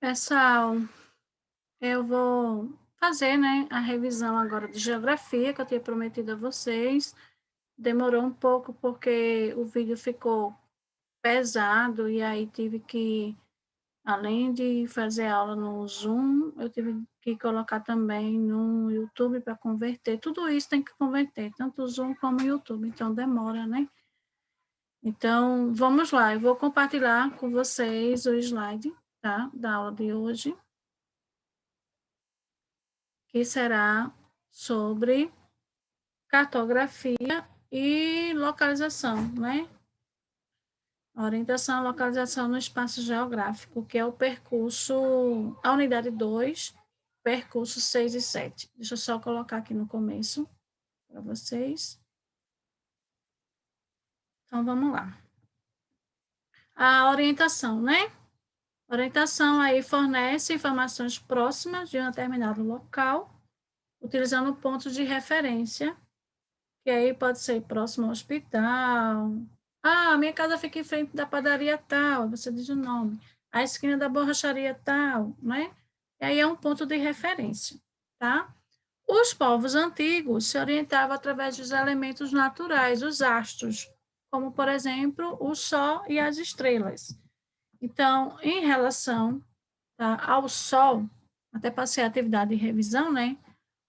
Pessoal, eu vou fazer, né, a revisão agora de geografia que eu tinha prometido a vocês. Demorou um pouco porque o vídeo ficou pesado e aí tive que, além de fazer aula no Zoom, eu tive que colocar também no YouTube para converter. Tudo isso tem que converter, tanto o Zoom como o YouTube, então demora, né? Então, vamos lá, eu vou compartilhar com vocês o slide, tá, da aula de hoje, que será sobre cartografia e localização, né? Orientação e localização no espaço geográfico, que é o percurso, a unidade 2, percurso 6 e 7. Deixa eu só colocar aqui no começo para vocês. Então, vamos lá. A orientação, né? A orientação aí fornece informações próximas de um determinado local, utilizando pontos de referência, que aí pode ser próximo ao hospital. Ah, minha casa fica em frente da padaria tal, você diz o nome. A esquina da borracharia tal, né? E aí é um ponto de referência, tá? Os povos antigos se orientavam através dos elementos naturais, os astros, como, por exemplo, o Sol e as estrelas. Então, em relação, tá, ao Sol, até passei a atividade de revisão, né?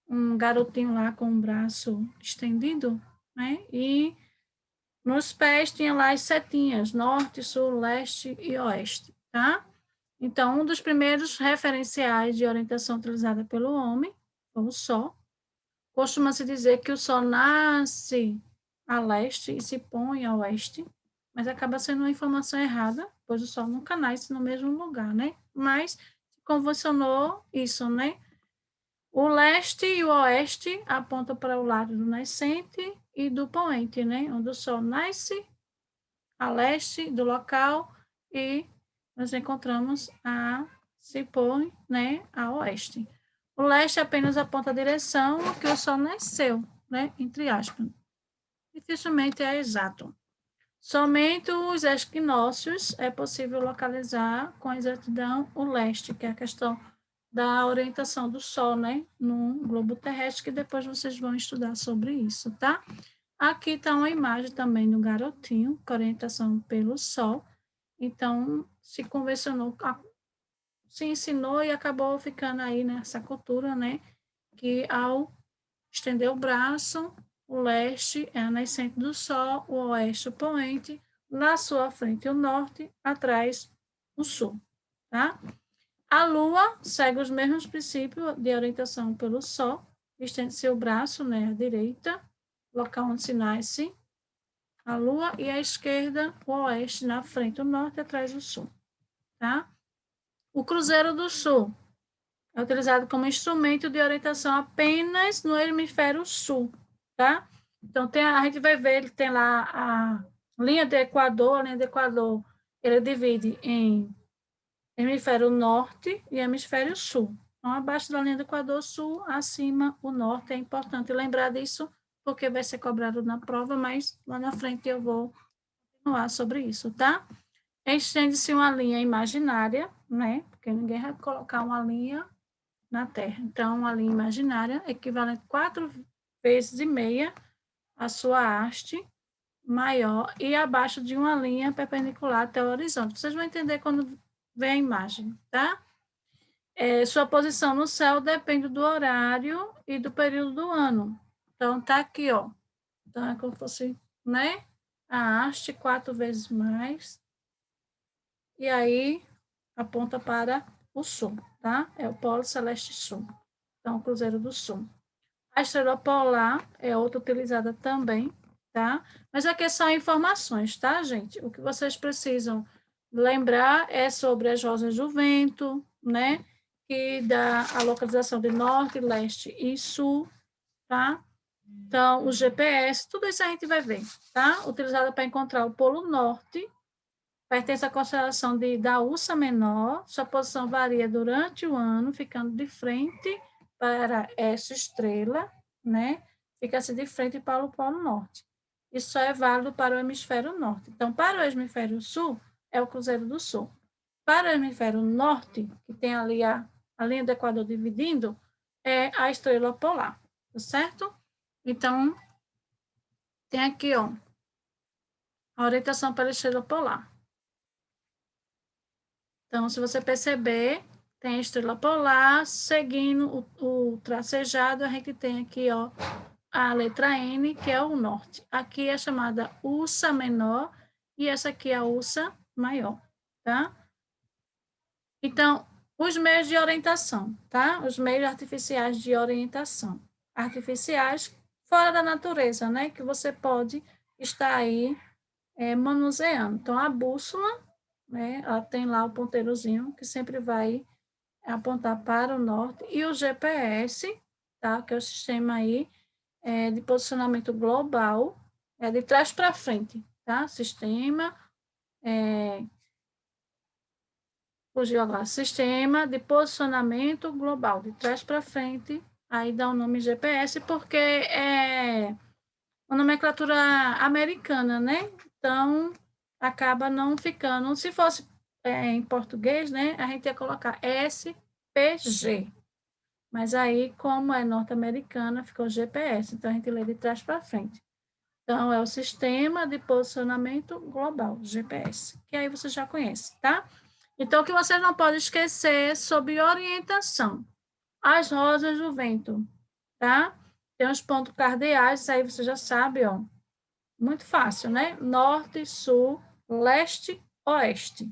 Um garotinho lá com o braço estendido, né? E nos pés tinha lá as setinhas, norte, sul, leste e oeste, tá? Então, um dos primeiros referenciais de orientação utilizada pelo homem foi o Sol. Costuma-se dizer que o Sol nasce a leste e se põe a oeste, mas acaba sendo uma informação errada, pois o Sol nunca nasce no mesmo lugar, né? Mas se convencionou isso, né? O leste e o oeste apontam para o lado do nascente e do poente, né? Onde o Sol nasce a leste do local e nós encontramos a se põe, né, a oeste. O leste apenas aponta a direção que o Sol nasceu, né, entre aspas. Dificilmente é exato. Somente os equinócios é possível localizar com exatidão o leste, que é a questão da orientação do Sol, né, no globo terrestre, que depois vocês vão estudar sobre isso, tá? Aqui está uma imagem também do garotinho, com orientação pelo Sol. Então, se convencionou, se ensinou e acabou ficando aí nessa cultura, né, que ao estender o braço, o leste é a nascente do Sol, o oeste o poente, na sua frente o norte, atrás o sul, tá? A Lua segue os mesmos princípios de orientação pelo Sol, estende seu braço, né, à direita, local onde se nasce a Lua, e à esquerda o oeste, na frente o norte, atrás o sul, tá? O Cruzeiro do Sul é utilizado como instrumento de orientação apenas no hemisfério sul, tá? Então, a gente vai ver, ele tem lá a linha de Equador, ele divide em hemisfério norte e hemisfério sul. Então, abaixo da linha do Equador sul, acima o norte. É importante lembrar disso, porque vai ser cobrado na prova, mas lá na frente eu vou continuar sobre isso, tá? Estende-se uma linha imaginária, né? Porque ninguém vai colocar uma linha na Terra. Então, uma linha imaginária equivalente a 4,5 vezes a sua haste maior e abaixo de uma linha perpendicular até o horizonte. Vocês vão entender quando ver a imagem, tá? Sua posição no céu depende do horário e do período do ano. Então, tá aqui, ó. Então, é como se fosse, né? A haste 4 vezes mais. E aí, aponta para o sul, tá? É o Polo Celeste Sul. Então, o Cruzeiro do Sul. A estrela polar é outra utilizada também, tá? Mas aqui são informações, tá, gente? O que vocês precisam lembrar é sobre as rosas do vento, né? Que dá a localização de norte, leste e sul, tá? Então, o GPS, tudo isso a gente vai ver, tá? Utilizada para encontrar o Polo Norte, pertence à constelação da Ursa Menor, sua posição varia durante o ano, ficando de frente para essa estrela, né? Fica-se de frente para o Polo Norte. Isso só é válido para o hemisfério norte. Então, para o hemisfério sul, é o Cruzeiro do Sul. para o hemisfério norte, que tem ali a linha do Equador dividindo, é a estrela polar, tá certo? Então, tem aqui, ó, a orientação para a estrela polar. Então, se você perceber, tem a estrela polar, seguindo o tracejado, a gente tem aqui, ó, a letra N, que é o norte. Aqui é chamada Ursa menor, e essa aqui é a Ursa maior, tá? Então, os meios de orientação, tá? Os meios artificiais de orientação. Artificiais fora da natureza, né? Que você pode estar aí manuseando. Então, a bússola, né? Ela tem lá o ponteirozinho que sempre vai apontar para o norte. E o GPS, tá? Que é o sistema aí de posicionamento global, de trás para frente, tá? Sistema fugiu agora, sistema de posicionamento global, de trás para frente, aí dá o nome GPS, porque é uma nomenclatura americana, né? Então, acaba não ficando, se fosse em português, né, a gente ia colocar SPG, mas aí, como é norte-americana, ficou GPS, então a gente lê de trás para frente. Então, é o Sistema de Posicionamento Global, GPS, que aí você já conhece, tá? Então, o que você não pode esquecer sobre orientação. As rosas do vento, tá? Tem os pontos cardeais, aí você já sabe, ó. Muito fácil, né? Norte, sul, leste, oeste.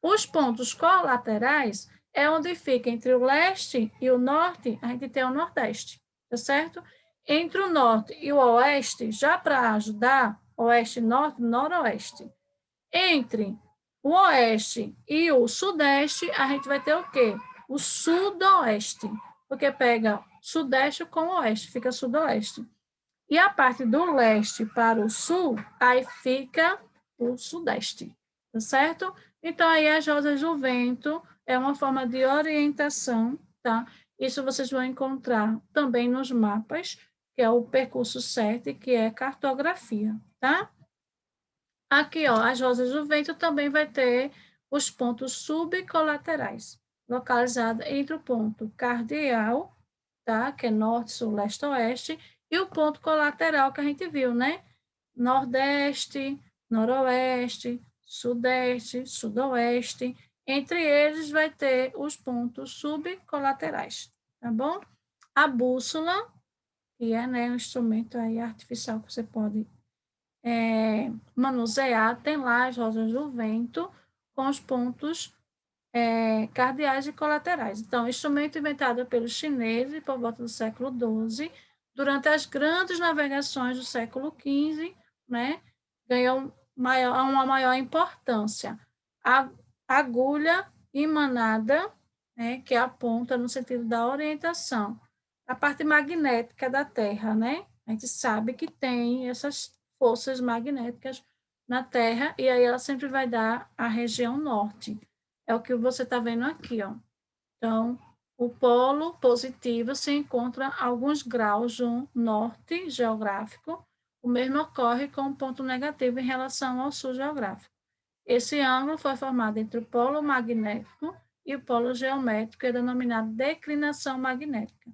Os pontos colaterais é onde fica entre o leste e o norte, a gente tem o nordeste, tá certo? Entre o norte e o oeste, já para ajudar, oeste, norte, noroeste. Entre o oeste e o sudeste, a gente vai ter o quê? O sudoeste, porque pega sudeste com oeste, fica sudoeste. E a parte do leste para o sul, aí fica o sudeste, tá certo? Então, aí as rosas do vento é uma forma de orientação, tá? Isso vocês vão encontrar também nos mapas, que é o percurso 7, que é cartografia, tá? Aqui, ó, as rosas do vento também vai ter os pontos subcolaterais, localizados entre o ponto cardeal, tá? Que é norte, sul, leste, oeste, e o ponto colateral que a gente viu, né? Nordeste, noroeste, sudeste, sudoeste. Entre eles vai ter os pontos subcolaterais, tá bom? A bússola, que é, né, um instrumento aí artificial que você pode manusear, tem lá as rosas do vento com os pontos cardeais e colaterais. Então, instrumento inventado pelos chineses por volta do século XII, durante as grandes navegações do século XV, né, ganhou uma maior importância. A agulha emanada, né, que aponta no sentido da orientação. A parte magnética da Terra, né? A gente sabe que tem essas forças magnéticas na Terra, e aí ela sempre vai dar a região norte. É o que você está vendo aqui, ó. Então, o polo positivo se encontra a alguns graus do norte geográfico. O mesmo ocorre com o ponto negativo em relação ao sul geográfico. Esse ângulo foi formado entre o polo magnético e o polo geométrico, é denominado declinação magnética.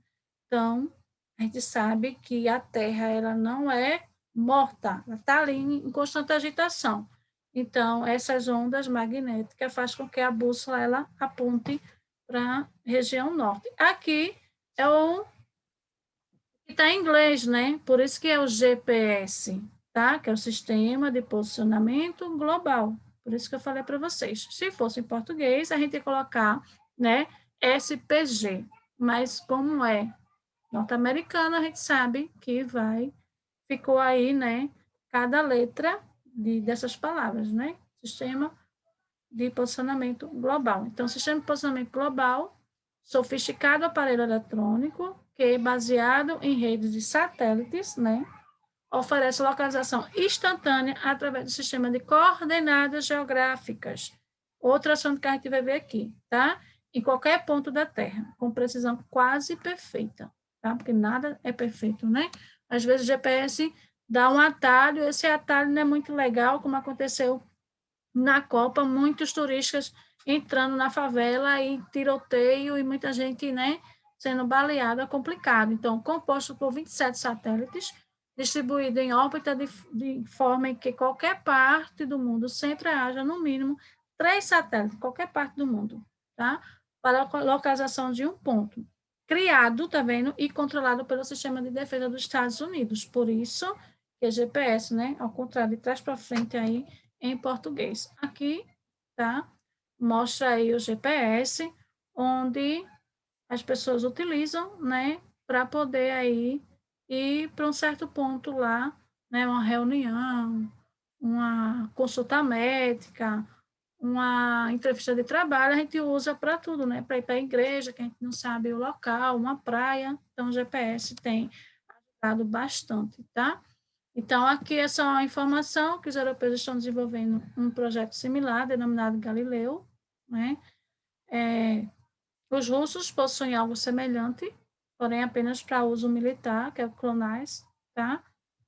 Então, a gente sabe que a Terra ela não é morta, ela está ali em constante agitação. Então, essas ondas magnéticas fazem com que a bússola ela aponte para a região norte. Aqui é o que está em inglês, né? Por isso que é o GPS, tá? Que é o Sistema de Posicionamento Global. Por isso que eu falei para vocês. Se fosse em português, a gente ia colocar, né, SPG. Mas como é norte-americano, a gente sabe que ficou aí, né, cada letra dessas palavras, né? Sistema de posicionamento global. Então, sistema de posicionamento global, sofisticado aparelho eletrônico, que é baseado em redes de satélites, né? Oferece localização instantânea através do sistema de coordenadas geográficas. Outro assunto que a gente vai ver aqui, tá? Em qualquer ponto da Terra, com precisão quase perfeita, tá? Porque nada é perfeito, né? Às vezes o GPS dá um atalho, esse atalho não é muito legal, como aconteceu na Copa, muitos turistas entrando na favela e tiroteio e muita gente, né, sendo baleada, é complicado. Então, composto por 27 satélites, distribuído em órbita de forma em que qualquer parte do mundo sempre haja, no mínimo, 3 satélites, qualquer parte do mundo, tá? Para a localização de um ponto. Criado, tá vendo? E controlado pelo Sistema de Defesa dos Estados Unidos. Por isso, que é GPS, né? Ao contrário, de trás para frente aí, em português. Aqui, tá? Mostra aí o GPS, onde as pessoas utilizam, né, para poder aí ir para um certo ponto lá, né, uma reunião, uma consulta médica, uma entrevista de trabalho, a gente usa para tudo, né, para ir para a igreja, que a gente não sabe o local, uma praia, então o GPS tem ajudado bastante, tá? Então, aqui é só a informação que os europeus estão desenvolvendo um projeto similar, denominado Galileu, né? Os russos possuem algo semelhante, porém apenas para uso militar, que é o GLONASS, tá?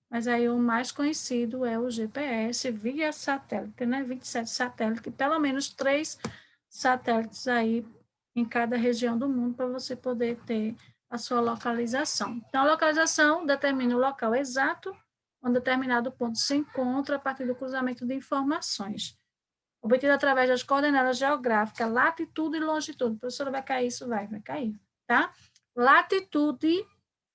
Mas aí o mais conhecido é o GPS via satélite, né? 27 satélites, pelo menos 3 satélites aí em cada região do mundo para você poder ter a sua localização. Então, a localização determina o local exato onde determinado ponto se encontra a partir do cruzamento de informações obtido através das coordenadas geográficas, latitude e longitude. A professora vai cair, isso vai cair, tá? Latitude,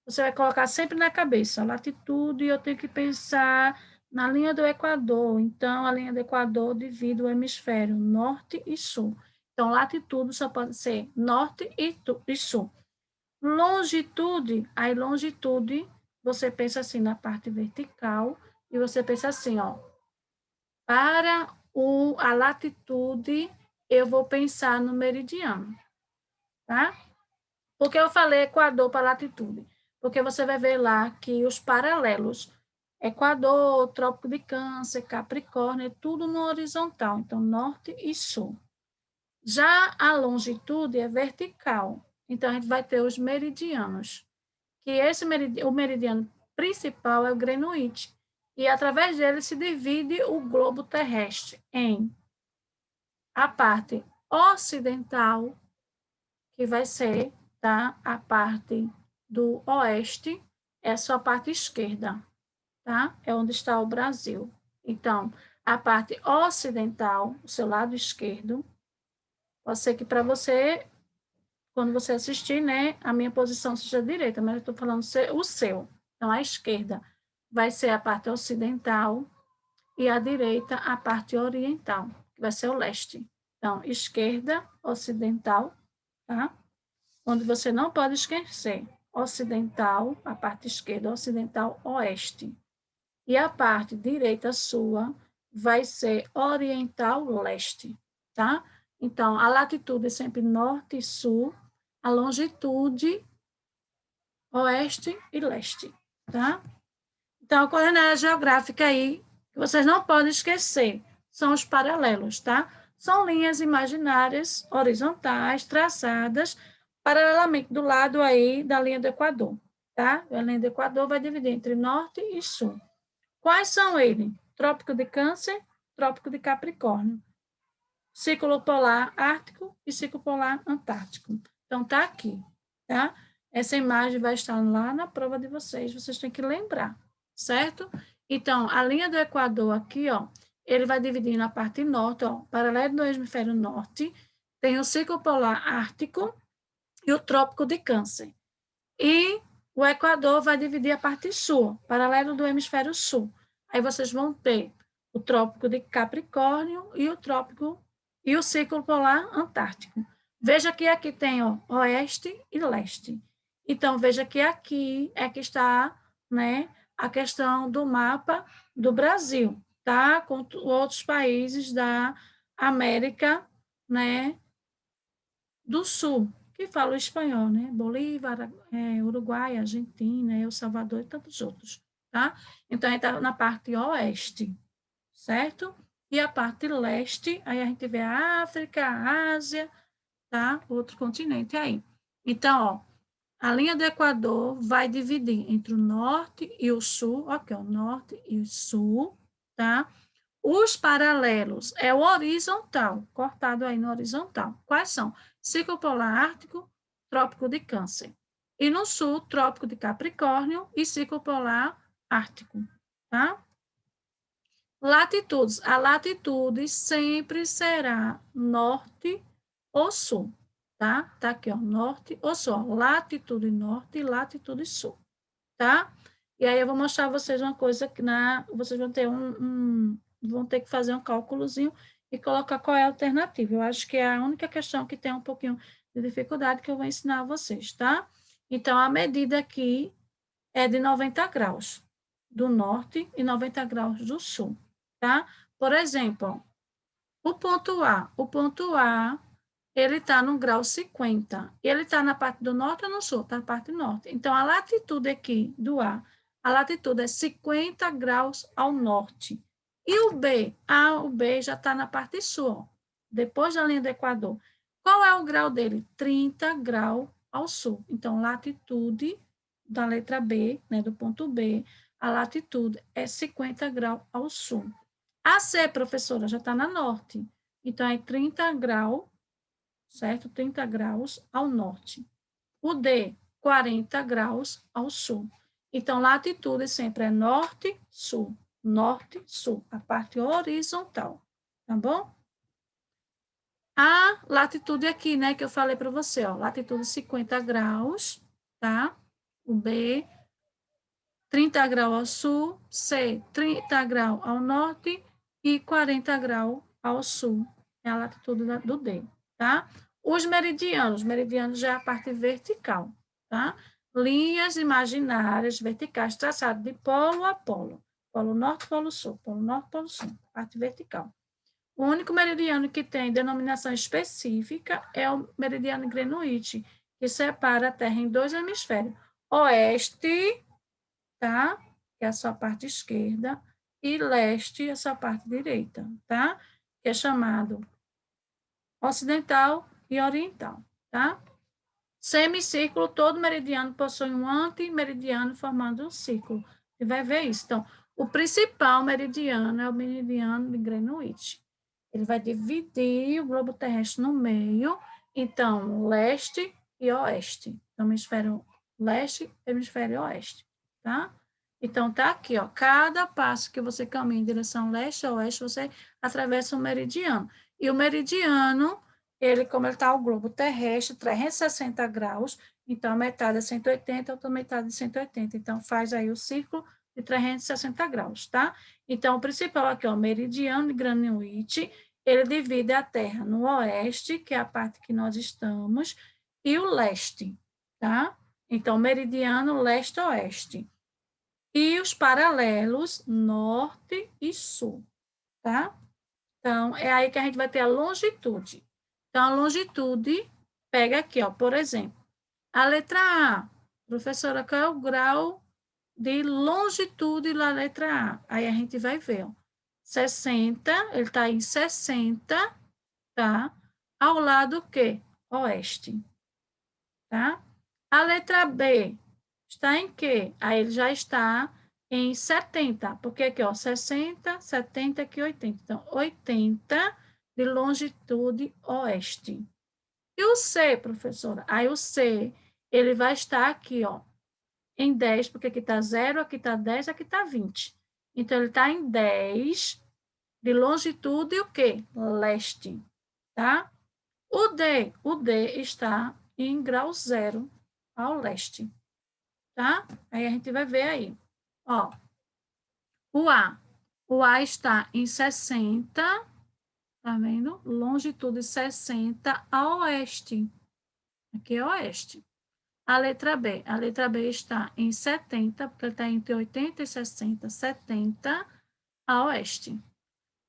você vai colocar sempre na cabeça. Latitude, eu tenho que pensar na linha do Equador. Então, a linha do Equador divide o hemisfério norte e sul. Então, latitude só pode ser norte e sul. Longitude, aí longitude, você pensa assim na parte vertical e você pensa assim, ó, para a latitude, eu vou pensar no meridiano, tá? Porque eu falei Equador para latitude? Porque você vai ver lá que os paralelos, Equador, Trópico de Câncer, Capricórnio, é tudo no horizontal, então norte e sul. Já a longitude é vertical, então a gente vai ter os meridianos, que o meridiano principal é o Greenwich, e através dele se divide o globo terrestre em a parte ocidental, que vai ser, tá? A parte do oeste, é a sua parte esquerda, tá? É onde está o Brasil. Então, a parte ocidental, o seu lado esquerdo, pode ser que para você, quando você assistir, né, a minha posição seja direita, mas eu estou falando o seu. Então, a esquerda vai ser a parte ocidental e a direita a parte oriental, que vai ser o leste. Então, esquerda, ocidental, tá? Onde você não pode esquecer, ocidental, a parte esquerda, ocidental, oeste. E a parte direita sua vai ser oriental, leste, tá? Então, a latitude é sempre norte e sul, a longitude, oeste e leste, tá? Então, a coordenada geográfica aí, que vocês não podem esquecer, são os paralelos, tá? São linhas imaginárias horizontais traçadas paralelamente do lado aí da linha do Equador, tá? A linha do Equador vai dividir entre norte e sul. Quais são eles? Trópico de Câncer, Trópico de Capricórnio, Círculo Polar Ártico e Círculo Polar Antártico. Então, tá aqui, tá? Essa imagem vai estar lá na prova de vocês têm que lembrar, certo? Então, a linha do Equador aqui, ó, ele vai dividir na parte norte, ó, paralelo do hemisfério norte, tem o Círculo Polar Ártico e o Trópico de Câncer. E o Equador vai dividir a parte sul, paralelo do hemisfério sul. Aí vocês vão ter o Trópico de Capricórnio e o Trópico e o Círculo Polar Antártico. Veja que aqui tem ó, oeste e leste. Então, veja que aqui é que está, né, a questão do mapa do Brasil, tá? Com outros países da América, né, do Sul, que falam espanhol, né? Bolívar, Uruguai, Argentina, El Salvador e tantos outros, tá? Então, a gente está na parte oeste, certo? E a parte leste, aí a gente vê a África, a Ásia, tá? Outro continente aí. Então, ó, a linha do Equador vai dividir entre o norte e o sul, ok, o norte e o sul, tá? Os paralelos é o horizontal, cortado aí no horizontal. Quais são? Ciclo polar ártico, trópico de Câncer. E no sul, trópico de Capricórnio e ciclo polar ártico, tá? Latitudes. A latitude sempre será norte ou sul, tá? Tá aqui, ó, norte ou sul. Ó, latitude norte e latitude sul, tá? E aí eu vou mostrar a vocês uma coisa que vocês vão ter vão ter que fazer um cálculozinho e colocar qual é a alternativa. Eu acho que é a única questão que tem um pouquinho de dificuldade que eu vou ensinar a vocês, tá? Então, a medida aqui é de 90 graus do norte e 90 graus do sul, tá? Por exemplo, o ponto A, ele está no grau 50. Ele está na parte do norte ou no sul? Está na parte norte. Então, a latitude aqui do a latitude é 50 graus ao norte. E o B? O B já está na parte sul, depois da linha do Equador. Qual é o grau dele? 30 graus ao sul. Então, latitude da letra B, né, do ponto B, a latitude é 50 graus ao sul. A C, professora, já está na norte. Então, é 30 graus, certo? 30 graus ao norte. O D, 40 graus ao sul. Então, latitude sempre é norte, sul. Norte, sul. A parte horizontal. Tá bom? A latitude aqui, né, que eu falei para você, ó. Latitude 50 graus, tá? O B, 30 graus ao sul. C, 30 graus ao norte e 40 graus ao sul. É a latitude do D, tá? Os meridianos já é a parte vertical, tá? Linhas imaginárias verticais traçadas de polo a polo. Polo norte, polo sul, polo norte, polo sul, parte vertical. O único meridiano que tem denominação específica é o meridiano Greenwich, que separa a Terra em dois hemisférios. Oeste, tá? Que é a sua parte esquerda, e leste, a sua parte direita, tá? Que é chamado ocidental e oriental, tá? Semicírculo, todo meridiano possui um antimeridiano formando um círculo. Você vai ver isso. Então, o principal meridiano é o meridiano de Greenwich. Ele vai dividir o globo terrestre no meio, então, leste e oeste. Então, hemisfério leste e hemisfério oeste, tá? Então, tá aqui, ó. Cada passo que você caminha em direção leste a oeste, você atravessa um meridiano. E o meridiano, como ele está o globo terrestre, 360 graus, então a metade é 180, a outra metade é 180. Então, faz aí o círculo de 360 graus, tá? Então, o principal aqui, ó, o meridiano de Greenwich, ele divide a Terra no oeste, que é a parte que nós estamos, e o leste, tá? Então, meridiano leste-oeste. E os paralelos norte e sul, tá? Então, é aí que a gente vai ter a longitude. Então, a longitude, pega aqui, ó, por exemplo, a letra A. Professora, qual é o grau de longitude da letra A? Aí a gente vai ver, ó, 60, ele está em 60, tá? Ao lado o quê? Oeste, tá? A letra B está em quê? Aí ele já está em 70, porque aqui, ó, 60, 70, aqui 80. Então, 80 de longitude oeste. E o C, professora? Aí o C, ele vai estar aqui, ó, em 10, porque aqui está 0, aqui está 10, aqui está 20. Então, ele está em 10 de longitude o quê? Leste, tá? O D está em grau zero ao leste, tá? Aí a gente vai ver aí. Ó, o A. O A está em 60, tá vendo? Longitude 60 a oeste. Aqui é oeste. A letra B. A letra B está em 70, porque está entre 80 e 60, 70 a oeste.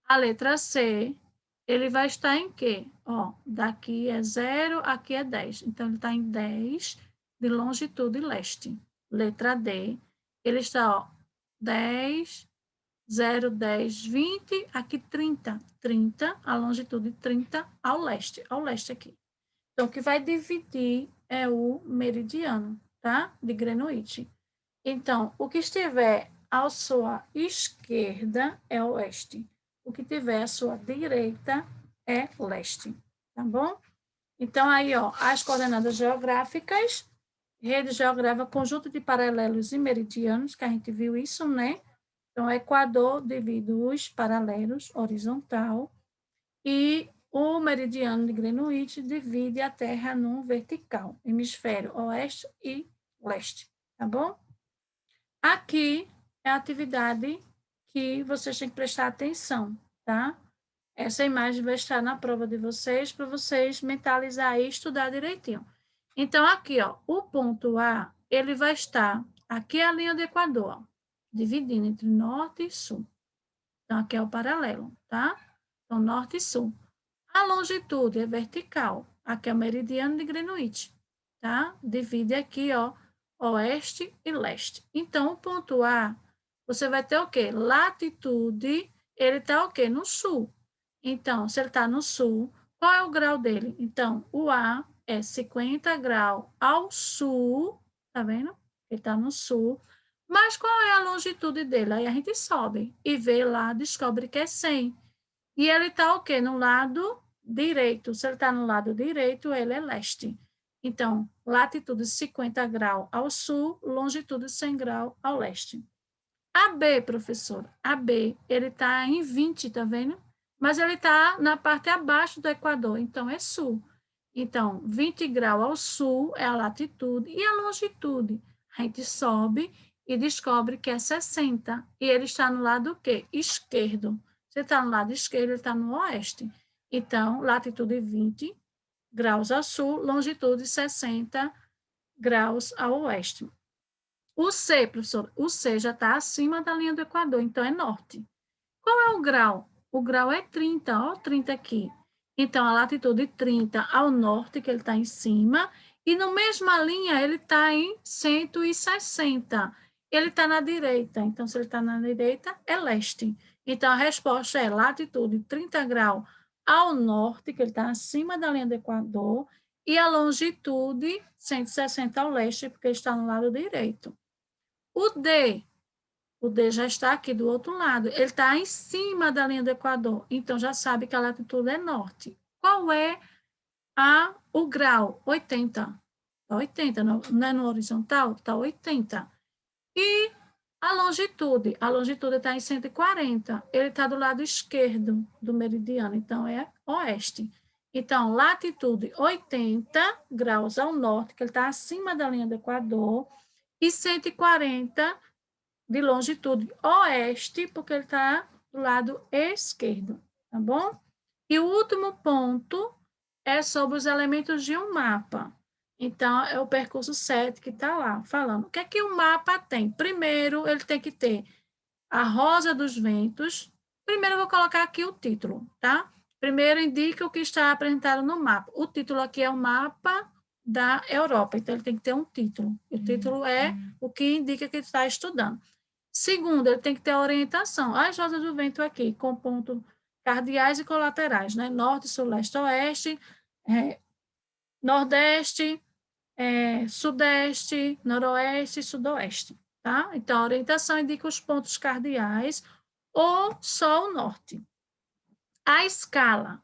A letra C, ele vai estar em quê? Ó, daqui é 0, aqui é 10. Então, ele está em 10 de longitude leste. Letra D, ele está, ó, 10, 0, 10, 20, aqui 30. 30, a longitude 30 ao leste aqui. Então, o que vai dividir é o meridiano, tá? De Greenwich. Então, o que estiver à sua esquerda é oeste. o que tiver à sua direita é leste, tá bom? Então, aí, ó, as coordenadas geográficas, rede geográfica, conjunto de paralelos e meridianos, que a gente viu isso, né? Então, o Equador divide os paralelos horizontal e o meridiano de Greenwich divide a Terra no vertical, hemisfério oeste e leste, tá bom? Aqui é a atividade que vocês têm que prestar atenção, tá? Essa imagem vai estar na prova de vocês, para vocês mentalizar e estudar direitinho. Então, aqui, ó, o ponto A, ele vai estar, aqui é a linha do Equador, ó, dividindo entre norte e sul. Então, aqui é o paralelo, tá? Então, norte e sul. A longitude é vertical. Aqui é o meridiano de Greenwich, tá? Divide aqui, ó, oeste e leste. Então, o ponto A, você vai ter o quê? Latitude, ele está o quê? No sul. Então, se ele está no sul, qual é o grau dele? Então, o A é 50 graus ao sul, tá vendo? Ele está no sul. Mas qual é a longitude dele? Aí a gente sobe e vê lá, descobre que é 100. E ele está o quê? No lado direito. Se ele está no lado direito, ele é leste. Então, latitude 50 graus ao sul, longitude 100 graus ao leste. AB, professor, AB, ele está em 20, tá vendo? Mas ele está na parte abaixo do Equador, então é sul. Então, 20 graus ao sul é a latitude e a longitude. A gente sobe e descobre que é 60. E ele está no lado o quê? Esquerdo. Você está no lado esquerdo, ele está no oeste. Então, latitude 20 graus ao sul, longitude 60 graus ao oeste. O C, professor, o C já está acima da linha do Equador, então é norte. Qual é o grau? O grau é 30, ó, 30 aqui. Então, a latitude 30 ao norte, que ele está em cima, e na mesma linha ele está em 160. Ele está na direita, então, se ele está na direita, é leste. Então, a resposta é latitude 30 graus ao norte, que ele está acima da linha do Equador, e a longitude 160 ao leste, porque está no lado direito. O D já está aqui do outro lado, ele está em cima da linha do Equador, então já sabe que a latitude é norte. Qual é o grau? 80. 80, não é no horizontal? Está 80. E a longitude? A longitude está em 140, ele está do lado esquerdo do meridiano, então é oeste. Então, latitude 80 graus ao norte, que ele está acima da linha do Equador, e 140 de longitude oeste, porque ele está do lado esquerdo, tá bom? E o último ponto é sobre os elementos de um mapa. Então, é o percurso 7 que está lá, falando. O que é que o mapa tem? Primeiro, ele tem que ter a rosa dos ventos. Primeiro, eu vou colocar aqui o título, tá? Primeiro, indica o que está apresentado no mapa. O título aqui é o mapa da Europa, então ele tem que ter um título. O título é o que indica que está estudando. Segundo, ele tem que ter a orientação. As rosas do vento aqui, com pontos cardeais e colaterais, né? Norte, sul, leste, oeste, nordeste, sudeste, noroeste e sudoeste, tá? Então, a orientação indica os pontos cardeais ou só o norte. A escala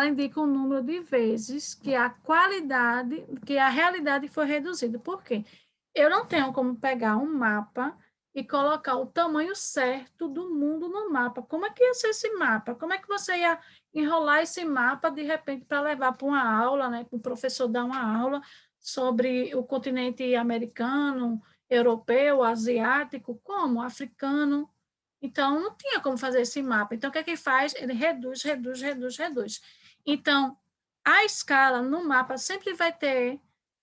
indica o número de vezes que a qualidade, que a realidade foi reduzida. Por quê? Eu não tenho como pegar um mapa e colocar o tamanho certo do mundo no mapa. Como é que ia ser esse mapa? Como é que você ia enrolar esse mapa, de repente, para levar para uma aula, né? Para o professor dar uma aula sobre o continente americano, europeu, asiático, como? Africano. Então, não tinha como fazer esse mapa. Então, o que é que faz? Ele reduz, reduz, reduz, reduz. Então, a escala no mapa sempre vai ter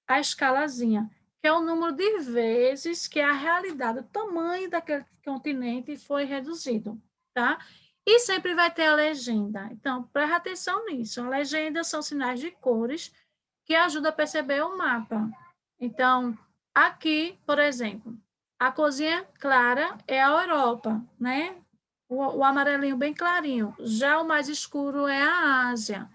a escalazinha, que é o número de vezes que a realidade, o tamanho daquele continente foi reduzido, tá? E sempre vai ter a legenda. Então, preste atenção nisso. A legenda são sinais de cores que ajudam a perceber o mapa. Então, aqui, por exemplo, a corzinha clara é a Europa, né? O amarelinho bem clarinho. Já o mais escuro é a Ásia.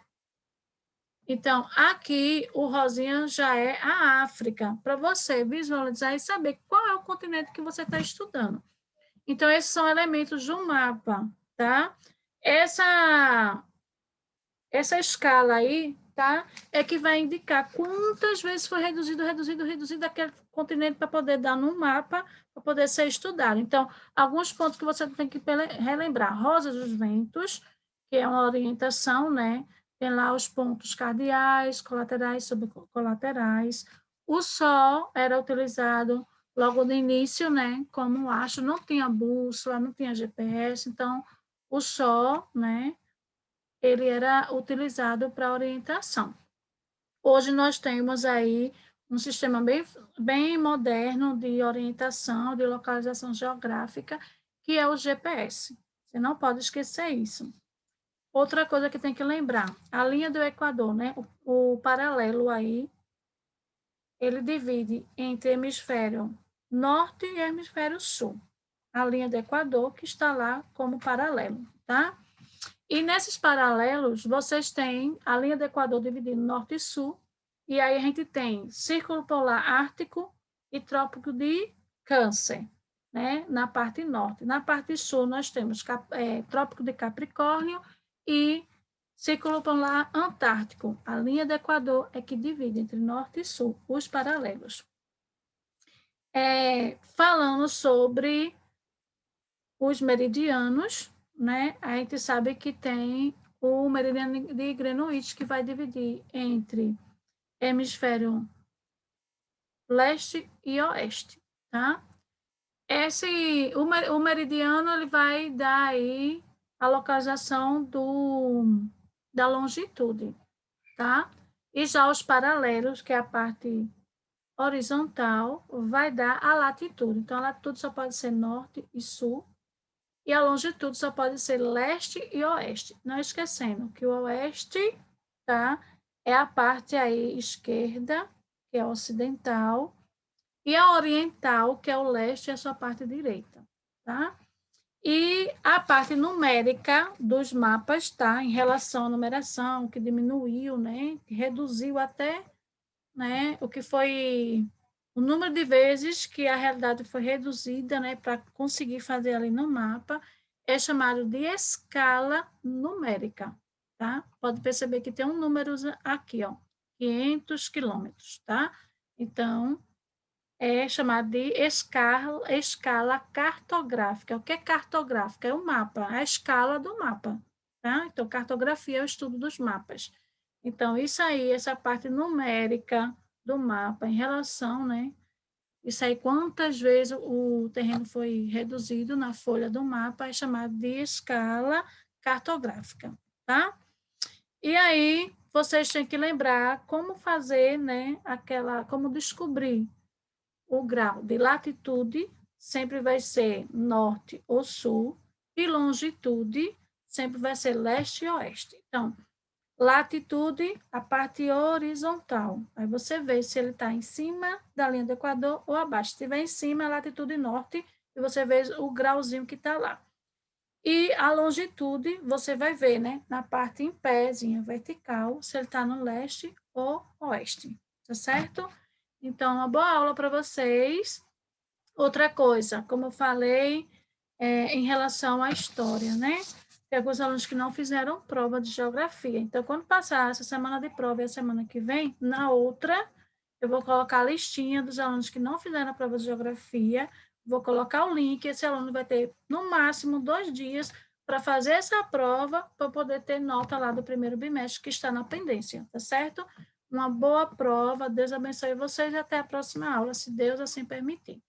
Então, aqui o rosinha já é a África, para você visualizar e saber qual é o continente que você está estudando. Então, esses são elementos do mapa, tá? Essa escala aí, tá? É que vai indicar quantas vezes foi reduzido aquele continente para poder dar no mapa, para poder ser estudado. Então, alguns pontos que você tem que relembrar. Rosa dos Ventos, que é uma orientação, né? Tem lá os pontos cardeais, colaterais, subcolaterais. O Sol era utilizado logo no início, né? Como astro, não tinha bússola, não tinha GPS, então o Sol, né? Ele era utilizado para orientação. Hoje nós temos aí um sistema bem moderno de orientação, de localização geográfica, que é o GPS. Você não pode esquecer isso. Outra coisa que tem que lembrar, a linha do Equador, né? O paralelo aí, ele divide entre hemisfério norte e hemisfério sul. A linha do Equador que está lá como paralelo, tá? E nesses paralelos, vocês têm a linha do Equador dividida em norte e sul, e aí a gente tem Círculo Polar Ártico e Trópico de Câncer, né? Na parte norte. Na parte sul, nós temos Trópico de Capricórnio e Círculo Polar Antártico. A linha do Equador é que divide entre norte e sul, os paralelos. Falando sobre os meridianos, né? A gente sabe que tem o meridiano de Greenwich, que vai dividir entre hemisfério leste e oeste, tá? O meridiano ele vai dar aí a localização da longitude, tá? E já os paralelos, que é a parte horizontal, vai dar a latitude. Então, a latitude só pode ser norte e sul, e a longitude só pode ser leste e oeste. Não esquecendo que o oeste, tá, é a parte aí esquerda, que é ocidental, e a oriental, que é o leste, é a sua parte direita, tá? E a parte numérica dos mapas, tá, em relação à numeração, que diminuiu, né, que reduziu até, né, o que foi o número de vezes que a realidade foi reduzida, né, para conseguir fazer ali no mapa, é chamado de escala numérica, tá? Pode perceber que tem um número aqui, ó, 500 quilômetros, tá? Então, é chamado de escala cartográfica. O que é cartográfica? É o mapa, a escala do mapa, tá? Então, cartografia é o estudo dos mapas. Então, isso aí, essa parte numérica do mapa em relação, né? Isso aí, quantas vezes o terreno foi reduzido na folha do mapa, é chamado de escala cartográfica, tá? E aí, vocês têm que lembrar como fazer, né, como descobrir o grau de latitude, sempre vai ser norte ou sul, e longitude sempre vai ser leste e oeste. Então, latitude, a parte horizontal. Aí você vê se ele está em cima da linha do Equador ou abaixo. Se estiver em cima, é latitude norte, e você vê o grauzinho que está lá. E a longitude, você vai ver, né, na parte em pézinha vertical, se ele está no leste ou oeste, tá certo? Então, uma boa aula para vocês. Outra coisa, como eu falei, em relação à história, né? Tem alguns alunos que não fizeram prova de geografia. Então, quando passar essa semana de prova e a semana que vem, na outra, eu vou colocar a listinha dos alunos que não fizeram a prova de geografia, vou colocar o link, esse aluno vai ter, no máximo, 2 dias para fazer essa prova, para poder ter nota lá do primeiro bimestre, que está na pendência, tá certo? Uma boa prova, Deus abençoe vocês e até a próxima aula, se Deus assim permitir.